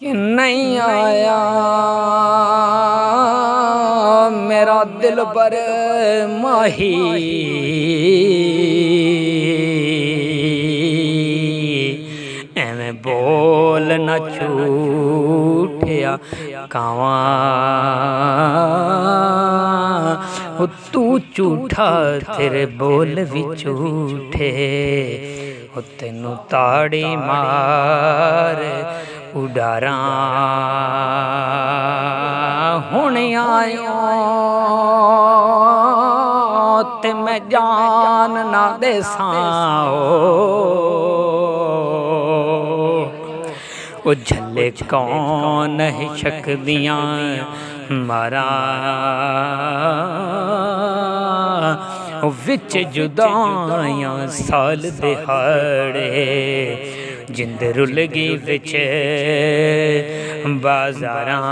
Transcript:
कि नहीं आया मेरा दिल पर माही, एवें बोल न छूटिया कावा तू झूठा तेरे बोल भी झूठे, तेनू ताड़ी मार उडारा हुण आयो ते मैं जान ना देसां ओ झल्ले कौन है शक दियां मारा विच जुदाइयां साल दिहाड़े जिंद रुल गई विच बाजारां।